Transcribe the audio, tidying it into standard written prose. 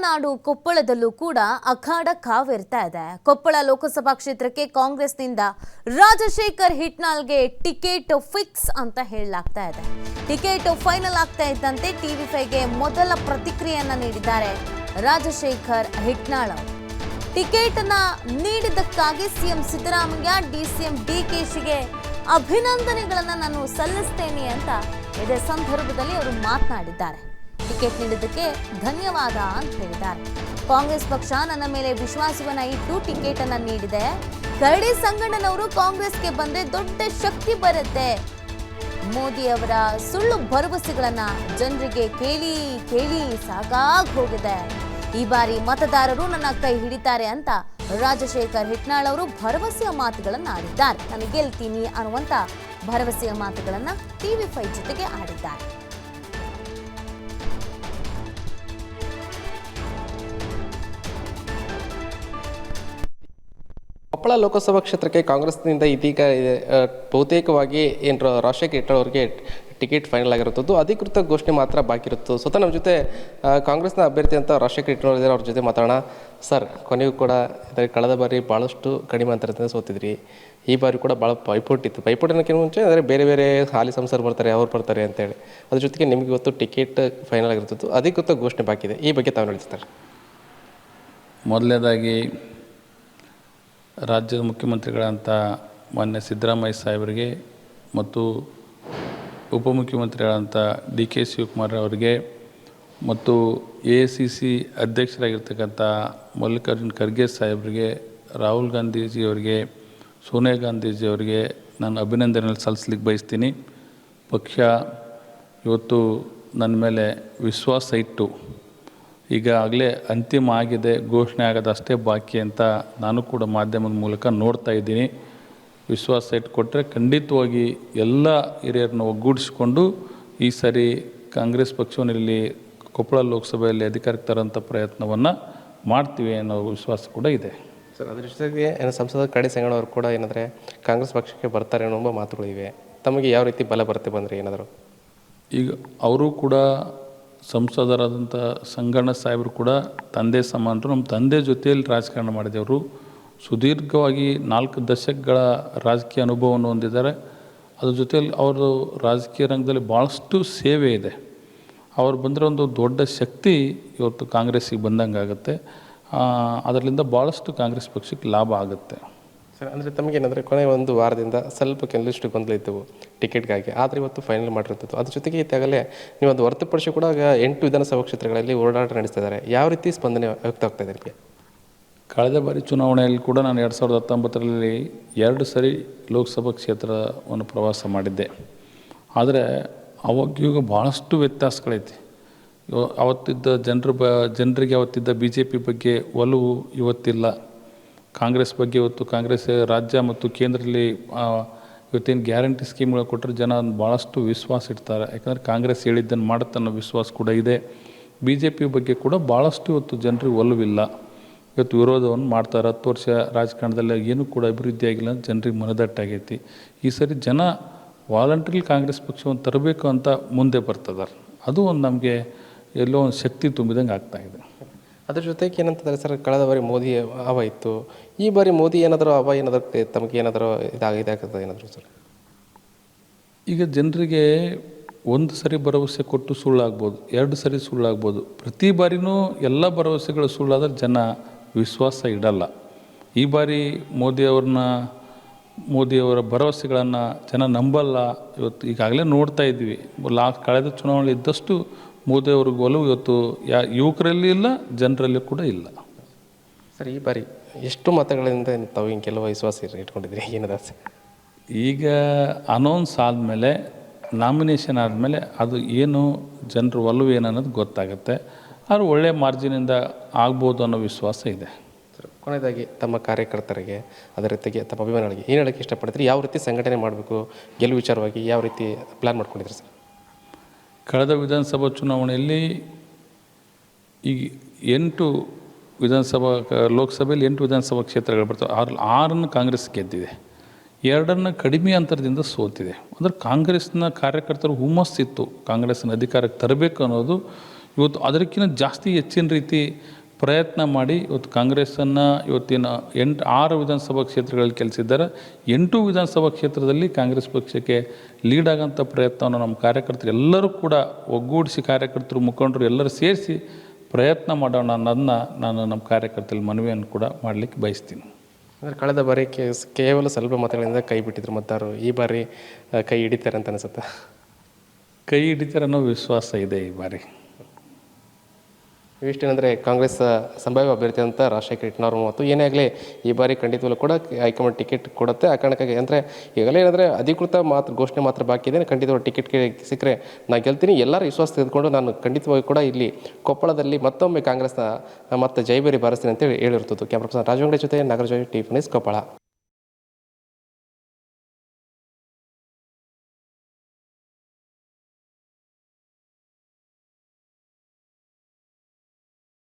ನಾಡು ಕೊಪ್ಪಳದಲ್ಲೂ ಕೂಡ ಅಖಾಡ ಕಾವೇರ್ತಾ ಇದೆ. ಕೊಪ್ಪಳ ಲೋಕಸಭಾ ಕ್ಷೇತ್ರಕ್ಕೆ ಕಾಂಗ್ರೆಸ್ನಿಂದ ರಾಜಶೇಖರ್ ಹಿಟ್ನಾಳ್ಗೆ ಟಿಕೆಟ್ ಫಿಕ್ಸ್ ಅಂತ ಹೇಳಲಾಗ್ತಾ ಇದೆ. ಟಿಕೆಟ್ ಫೈನಲ್ ಆಗ್ತಾ ಇದ್ದಂತೆ ಟಿವಿ5ಗೆ ಮೊದಲ ಪ್ರತಿಕ್ರಿಯೆಯನ್ನ ನೀಡಿದ್ದಾರೆ ರಾಜಶೇಖರ್ ಹಿಟ್ನಾಳ್. ಟಿಕೆಟ್ ಅನ್ನ ನೀಡಿದ್ದಕ್ಕಾಗಿ ಸಿಎಂ ಸಿದ್ದರಾಮಯ್ಯ ಡಿಸಿಎಂ ಡಿಕೆಶಿಗೆ ಅಭಿನಂದನೆಗಳನ್ನ ನಾನು ಸಲ್ಲಿಸ್ತೇನೆ ಅಂತ ಇದೇ ಸಂದರ್ಭದಲ್ಲಿ ಅವರು ಮಾತನಾಡಿದ್ದಾರೆ. ಟಿಕೆಟ್ ನೀಡಿದ್ದಕ್ಕೆ ಧನ್ಯವಾದ ಅಂತ ಹೇಳಿದ್ದಾರೆ. ಕಾಂಗ್ರೆಸ್ ಪಕ್ಷ ನನ್ನ ಮೇಲೆ ವಿಶ್ವಾಸವನ್ನ ಇಟ್ಟು ಟಿಕೆಟ್ ಅನ್ನ ನೀಡಿದೆ. ಕರಡಿ ಸಂಗಣ್ಣನವರು ಕಾಂಗ್ರೆಸ್ಗೆ ಬಂದ್ರೆ ದೊಡ್ಡ ಶಕ್ತಿ ಬರುತ್ತೆ. ಮೋದಿ ಅವರ ಸುಳ್ಳು ಭರವಸೆಗಳನ್ನ ಜನರಿಗೆ ಕೇಳಿ ಕೇಳಿ ಸಾಕಾಗಿ ಹೋಗಿದೆ. ಈ ಬಾರಿ ಮತದಾರರು ನನ್ನ ಕೈ ಹಿಡಿತಾರೆ ಅಂತ ರಾಜಶೇಖರ್ ಹಿಟ್ನಾಳ್ ಅವರು ಭರವಸೆಯ ಮಾತುಗಳನ್ನ ಆಡಿದ್ದಾರೆ. ನಾನು ಗೆಲ್ತೀನಿ ಅನ್ನುವಂತ ಭರವಸೆಯ ಮಾತುಗಳನ್ನ ಟಿವಿ5 ಜೊತೆಗೆ ಆಡಿದ್ದಾರೆ. ಕೊಪ್ಪಳ ಲೋಕಸಭಾ ಕ್ಷೇತ್ರಕ್ಕೆ ಕಾಂಗ್ರೆಸ್ನಿಂದ ಇದೀಗ ಬಹುತೇಕವಾಗಿ ಏನು ರಾಜಶೇಖರ್ ಹಿಟ್ನಾಳ್ ಅವರಿಗೆ ಟಿಕೆಟ್ ಫೈನಲ್ ಆಗಿರುತ್ತದ್ದು ಅಧಿಕೃತ ಘೋಷಣೆ ಮಾತ್ರ ಬಾಕಿ ಇರುತ್ತದೆ. ಸ್ವತಃ ನಮ್ಮ ಜೊತೆ ಕಾಂಗ್ರೆಸ್ನ ಅಭ್ಯರ್ಥಿ ಅಂತ ರಾಜಶೇಖರ್ ಹಿಟ್ನಾಳ್ ಇದ್ದಾರೆ, ಅವ್ರ ಜೊತೆ ಮಾತಾಡೋಣ. ಸರ್, ಕೊನೆಗೂ ಕೂಡ ಕಳೆದ ಬಾರಿ ಭಾಳಷ್ಟು ಕಡಿಮೆ ಅಂತರದಿಂದ ಸೋತಿದ್ರಿ. ಈ ಬಾರಿ ಕೂಡ ಭಾಳ ಪೈಪೋಟಿತ್ತು. ಪೈಪೋಟಿನಕ್ಕಿಂತ ಮುಂಚೆ ಅಂದರೆ ಬೇರೆ ಬೇರೆ ಹಾಲಿ ಸಂಸದರು ಬರ್ತಾರೆ, ಅವ್ರು ಬರ್ತಾರೆ ಅಂತೇಳಿ. ಅದ್ರ ಜೊತೆಗೆ ನಿಮಗೆ ಇವತ್ತು ಟಿಕೆಟ್ ಫೈನಲ್ ಆಗಿರುತ್ತದ್ದು ಅಧಿಕೃತ ಘೋಷಣೆ ಬಾಕಿ ಇದೆ. ಈ ಬಗ್ಗೆ ತಾವು ಹೇಳ್ತಾರೆ. ಮೊದಲನೇದಾಗಿ ರಾಜ್ಯದ ಮುಖ್ಯಮಂತ್ರಿಗಳಂತ ಮಾನ್ಯ ಸಿದ್ದರಾಮಯ್ಯ ಸಾಹೇಬರಿಗೆ ಮತ್ತು ಉಪಮುಖ್ಯಮಂತ್ರಿಗಳಂತ ಡಿ.ಕೆ. ಶಿವಕುಮಾರ್ ಅವರಿಗೆ ಮತ್ತು AICC ಅಧ್ಯಕ್ಷರಾಗಿರ್ತಕ್ಕಂಥ ಮಲ್ಲಿಕಾರ್ಜುನ್ ಖರ್ಗೆ ಸಾಹೇಬರಿಗೆ, ರಾಹುಲ್ ಗಾಂಧೀಜಿಯವರಿಗೆ, ಸೋನಿಯಾ ಗಾಂಧೀಜಿಯವರಿಗೆ ನಾನು ಅಭಿನಂದನೆ ಸಲ್ಲಿಸ್ಲಿಕ್ಕೆ ಬಯಸ್ತೀನಿ. ಪಕ್ಷ ಇವತ್ತು ನನ್ನ ಮೇಲೆ ವಿಶ್ವಾಸ ಇಟ್ಟು ಈಗಾಗಲೇ ಅಂತಿಮ ಆಗಿದೆ, ಘೋಷಣೆ ಆಗೋದು ಅಷ್ಟೇ ಬಾಕಿ ಅಂತ ನಾನು ಕೂಡ ಮಾಧ್ಯಮದ ಮೂಲಕ ನೋಡ್ತಾ ಇದ್ದೀನಿ. ವಿಶ್ವಾಸ ಇಟ್ಟುಕೊಟ್ರೆ ಖಂಡಿತವಾಗಿ ಎಲ್ಲ ಹಿರಿಯರನ್ನು ಒಗ್ಗೂಡಿಸಿಕೊಂಡು ಈ ಸಾರಿ ಕಾಂಗ್ರೆಸ್ ಪಕ್ಷವನ್ನು ಇಲ್ಲಿ ಕೊಪ್ಪಳ ಲೋಕಸಭೆಯಲ್ಲಿ ಅಧಿಕಾರಕ್ಕೆ ತರೋಂಥ ಪ್ರಯತ್ನವನ್ನು ಮಾಡ್ತೀವಿ ಅನ್ನೋ ವಿಶ್ವಾಸ ಕೂಡ ಇದೆ. ಸರ್, ಅದ್ರ ಜೊತೆಗೆ ಸಂಸದ ಕರಡಿ ಸಂಗಣ್ಣ ಅವರು ಕೂಡ ಏನಂದರೆ ಕಾಂಗ್ರೆಸ್ ಪಕ್ಷಕ್ಕೆ ಬರ್ತಾರೆ ಅನ್ನೋ ಮಾತುಗಳಿವೆ. ತಮಗೆ ಯಾವ ರೀತಿ ಬಲ ಬರುತ್ತೆ ಬಂದರೆ ಏನಾದರೂ? ಈಗ ಅವರು ಕೂಡ ಸಂಸದರಾದಂಥ ಸಂಗಣ್ಣ ಸಾಹೇಬರು ಕೂಡ ತಂದೆ ಸಮಾನರು. ನಮ್ಮ ತಂದೆ ಜೊತೆಯಲ್ಲಿ ರಾಜಕಾರಣ ಮಾಡಿದವರು. ಸುದೀರ್ಘವಾಗಿ 4 ದಶಕಗಳ ರಾಜಕೀಯ ಅನುಭವವನ್ನು ಹೊಂದಿದ್ದಾರೆ. ಅದ್ರ ಜೊತೆಯಲ್ಲಿ ಅವರು ರಾಜಕೀಯ ರಂಗದಲ್ಲಿ ಭಾಳಷ್ಟು ಸೇವೆ ಇದೆ. ಅವ್ರು ಬಂದರೆ ಒಂದು ದೊಡ್ಡ ಶಕ್ತಿ ಇವತ್ತು ಕಾಂಗ್ರೆಸ್ಸಿಗೆ ಬಂದಂಗೆ ಆಗುತ್ತೆ. ಅದರಿಂದ ಭಾಳಷ್ಟು ಕಾಂಗ್ರೆಸ್ ಪಕ್ಷಕ್ಕೆ ಲಾಭ ಆಗುತ್ತೆ. ಸರ್, ಅಂದರೆ ತಮಗೇನಂದರೆ ಕೊನೆ ಒಂದು ವಾರದಿಂದ ಸ್ವಲ್ಪ ಕೆಲವಿಷ್ಟು ಗೊಂದಲ ಇದ್ದವು ಟಿಕೆಟ್ಗಾಗಿ, ಆದರೆ ಇವತ್ತು ಫೈನಲ್ ಮಾಡಿರ್ತದ್ದು. ಅದ್ರ ಜೊತೆಗೆ ಈಗಾಗಲೇ ನೀವು ಒಂದು ಹೊರತುಪಡಿಸಿ ಕೂಡ 8 ವಿಧಾನಸಭಾ ಕ್ಷೇತ್ರಗಳಲ್ಲಿ ಓಡಾಟ ನಡೆಸ್ತಿದ್ದಾರೆ. ಯಾವ ರೀತಿ ಸ್ಪಂದನೆ ವ್ಯಕ್ತ ಆಗ್ತಾ ಇದೆ ನಿಮಗೆ? ಕಳೆದ ಬಾರಿ ಚುನಾವಣೆಯಲ್ಲಿ ಕೂಡ ನಾನು 2019ರಲ್ಲಿ 2 ಸರಿ ಲೋಕಸಭಾ ಕ್ಷೇತ್ರವನ್ನು ಪ್ರವಾಸ ಮಾಡಿದ್ದೆ. ಆದರೆ ಅವಾಗ ಭಾಳಷ್ಟು ವ್ಯತ್ಯಾಸಗಳೈತಿ. ಅವತ್ತಿದ್ದ ಜನರಿಗೆ ಅವತ್ತಿದ್ದ BJP ಬಗ್ಗೆ ಒಲವು ಇವತ್ತಿಲ್ಲ. ಕಾಂಗ್ರೆಸ್ ಬಗ್ಗೆ ಇವತ್ತು ಕಾಂಗ್ರೆಸ್ ರಾಜ್ಯ ಮತ್ತು ಕೇಂದ್ರದಲ್ಲಿ ಇವತ್ತೇನು ಗ್ಯಾರಂಟಿ ಸ್ಕೀಮ್ಗಳು ಕೊಟ್ಟರೆ ಜನ ಭಾಳಷ್ಟು ವಿಶ್ವಾಸ ಇಡ್ತಾರೆ. ಯಾಕಂದರೆ ಕಾಂಗ್ರೆಸ್ ಹೇಳಿದ್ದನ್ನು ಮಾಡುತ್ತೆ ಅನ್ನೋ ವಿಶ್ವಾಸ ಕೂಡ ಇದೆ. BJP ಬಗ್ಗೆ ಕೂಡ ಭಾಳಷ್ಟು ಇವತ್ತು ಜನರಿಗೆ ಒಲವಿಲ್ಲ. ಇವತ್ತು ವಿರೋಧವನ್ನು ಮಾಡ್ತಾರೆ. 10 ವರ್ಷ ರಾಜಕಾರಣದಲ್ಲಿ ಏನೂ ಕೂಡ ಅಭಿವೃದ್ಧಿ ಆಗಿಲ್ಲ ಅಂತ ಜನರಿಗೆ ಮನದಟ್ಟಾಗೈತಿ. ಈ ಸರಿ ಜನ ವಾಲಂಟ್ರಿಲಿ ಕಾಂಗ್ರೆಸ್ ಪಕ್ಷವನ್ನು ತರಬೇಕು ಅಂತ ಮುಂದೆ ಬರ್ತಿದ್ದಾರೆ. ಅದು ಒಂದು ನಮಗೆ ಎಲ್ಲೋ ಒಂದು ಶಕ್ತಿ ತುಂಬಿದಂಗೆ ಆಗ್ತಾಯಿದೆ. ಅದ್ರ ಜೊತೆಗೆ ಏನಂತಂದರೆ ಸರ್, ಕಳೆದ ಬಾರಿ ಮೋದಿ ಹವ ಇತ್ತು. ಈ ಬಾರಿ ಮೋದಿ ಏನಾದರೂ ಹವ ಏನಾದರೂ ತಮಗೆ ಏನಾದರೂ ಇದಾಗ್ತದೆ ಏನಾದರೂ ಸರ್? ಈಗ ಜನರಿಗೆ 1 ಸರಿ ಭರವಸೆ ಕೊಟ್ಟು ಸುಳ್ಳಾಗ್ಬೋದು, 2 ಸರಿ ಸುಳ್ಳಾಗ್ಬೋದು. ಪ್ರತಿ ಬಾರಿನೂ ಎಲ್ಲ ಭರವಸೆಗಳು ಸುಳ್ಳಾದ್ರೆ ಜನ ವಿಶ್ವಾಸ ಇಡಲ್ಲ. ಈ ಬಾರಿ ಮೋದಿಯವರ ಭರವಸೆಗಳನ್ನು ಜನ ನಂಬಲ್ಲ. ಇವತ್ತು ಈಗಾಗಲೇ ನೋಡ್ತಾ ಇದ್ವಿ. ಕಳೆದ ಚುನಾವಣೆ ಇದ್ದಷ್ಟು ಮೋದಿಯವ್ರಿಗೆ ಒಲವು ಇವತ್ತು ಯುವಕರಲ್ಲಿ ಇಲ್ಲ, ಜನರಲ್ಲಿ ಕೂಡ ಇಲ್ಲ. ಸರ್, ಈ ಬಾರಿ ಎಷ್ಟು ಮತಗಳಿಂದ ತಾವು ಹಿಂಗೆ ಕೆಲವು ವಿಶ್ವಾಸ ಇಟ್ಕೊಂಡಿದ್ರಿ ಏನದ? ಈಗ ಅನೌನ್ಸ್ ಆದಮೇಲೆ, ನಾಮಿನೇಷನ್ ಆದಮೇಲೆ ಅದು ಏನು ಜನರ ಒಲವು ಏನು ಅನ್ನೋದು ಗೊತ್ತಾಗುತ್ತೆ. ಆದರೂ ಒಳ್ಳೆಯ ಮಾರ್ಜಿನಿಂದ ಆಗ್ಬೋದು ಅನ್ನೋ ವಿಶ್ವಾಸ ಇದೆ. ಸರ್, ಕೊನೆಯದಾಗಿ ತಮ್ಮ ಕಾರ್ಯಕರ್ತರಿಗೆ, ಅದರ ಜೊತೆಗೆ ತಮ್ಮ ಅಭಿಮಾನಿಗಳಿಗೆ ಏನು ಹೇಳೋಕ್ಕೆ ಇಷ್ಟಪಡ್ತೀರಿ? ಯಾವ ರೀತಿ ಸಂಘಟನೆ ಮಾಡಬೇಕು, ಗೆಲುವು ವಿಚಾರವಾಗಿ ಯಾವ ರೀತಿ ಪ್ಲ್ಯಾನ್ ಮಾಡ್ಕೊಂಡಿದ್ರಿ ಸರ್? ಕಳೆದ ವಿಧಾನಸಭಾ ಚುನಾವಣೆಯಲ್ಲಿ ಈಗ 8 ಲೋಕಸಭೆಯಲ್ಲಿ 8 ವಿಧಾನಸಭಾ ಕ್ಷೇತ್ರಗಳು ಬರ್ತವೆ. 6 ಕಾಂಗ್ರೆಸ್ ಗೆದ್ದಿದೆ, 2 ಕಡಿಮೆ ಅಂತರದಿಂದ ಸೋತಿದೆ. ಅಂದರೆ ಕಾಂಗ್ರೆಸ್ನ ಕಾರ್ಯಕರ್ತರು ಹುಮ್ಮಸ್ಸಿತ್ತು ಕಾಂಗ್ರೆಸ್ನ ಅಧಿಕಾರಕ್ಕೆ ತರಬೇಕು ಅನ್ನೋದು. ಇವತ್ತು ಅದಕ್ಕಿಂತ ಜಾಸ್ತಿ ಹೆಚ್ಚಿನ ರೀತಿ ಪ್ರಯತ್ನ ಮಾಡಿ ಇವತ್ತು ಕಾಂಗ್ರೆಸ್ಸನ್ನು ಇವತ್ತಿನ 6 ವಿಧಾನಸಭಾ ಕ್ಷೇತ್ರಗಳಲ್ಲಿ ಗೆಲ್ಲಿಸಿದ್ದಾರೆ. 8 ವಿಧಾನಸಭಾ ಕ್ಷೇತ್ರದಲ್ಲಿ ಕಾಂಗ್ರೆಸ್ ಪಕ್ಷಕ್ಕೆ ಲೀಡ್ ಆಗೋಂಥ ಪ್ರಯತ್ನವನ್ನು ನಮ್ಮ ಕಾರ್ಯಕರ್ತರು ಎಲ್ಲರೂ ಕೂಡ ಒಗ್ಗೂಡಿಸಿ, ಕಾರ್ಯಕರ್ತರು, ಮುಖಂಡರು ಎಲ್ಲರೂ ಸೇರಿಸಿ ಪ್ರಯತ್ನ ಮಾಡೋಣ ಅನ್ನೋದನ್ನ ನಾನು ನಮ್ಮ ಕಾರ್ಯಕರ್ತರಲ್ಲಿ ಮನವಿಯನ್ನು ಕೂಡ ಮಾಡಲಿಕ್ಕೆ ಬಯಸ್ತೀನಿ. ಅಂದರೆ ಕಳೆದ ಬಾರಿ ಕೇವಲ ಸ್ವಲ್ಪ ಮತಗಳಿಂದ ಕೈ ಬಿಟ್ಟಿದ್ರು ಮತದಾರರು, ಈ ಬಾರಿ ಕೈ ಹಿಡಿತಾರೆ ಅಂತ ಅನಿಸುತ್ತೆ. ಕೈ ಹಿಡಿತಾರೆ ಅನ್ನೋ ವಿಶ್ವಾಸ ಇದೆ ಈ ಬಾರಿ. ಇವಿಷ್ಟೇನೆಂದರೆ ಕಾಂಗ್ರೆಸ್ ಸಂಭಾವ್ಯ ಅಭ್ಯರ್ಥಿ ಅಂತ ರಾಜಶೇಖರ್ ಹಿಟ್ನಾಳ್ ಮತ್ತು ಏನೇ ಆಗಲಿ ಈ ಬಾರಿ ಖಂಡಿತವಲ್ಲೂ ಕೂಡ ಹೈಕಮಾಂಡ್ ಟಿಕೆಟ್ ಕೊಡುತ್ತೆ. ಆ ಕಾರಣಕ್ಕಾಗಿ ಅಂದರೆ ಈಗಲೇ ಏನಂದರೆ ಅಧಿಕೃತ ಘೋಷಣೆ ಮಾತ್ರ ಬಾಕಿ ಇದೆ. ಖಂಡಿತವಾಗಿ ಟಿಕೆಟ್ ಸಿಕ್ಕರೆ ನಾನು ಗೆಲ್ತೀನಿ, ಎಲ್ಲರೂ ವಿಶ್ವಾಸ ತೆಗೆದುಕೊಂಡು ನಾನು ಖಂಡಿತವಾಗಿ ಕೂಡ ಇಲ್ಲಿ ಕೊಪ್ಪಳದಲ್ಲಿ ಮತ್ತೊಮ್ಮೆ ಕಾಂಗ್ರೆಸ್ನ ಮತ್ತೆ ಜೈಬೇರಿ ಬಾರಿಸ್ತೀನಿ ಅಂತೇಳಿ ಹೇಳಿರ್ತದ್ದು. ಕ್ಯಾಮ್ರಾ ಪರ್ಸನ್ ರಾಜವಂಗಡಿ ಜೊತೆ ನಾಗರಾಜ್, ಟಿವಿ ನ್ಯೂಸ್, ಕೊಪ್ಪಳ.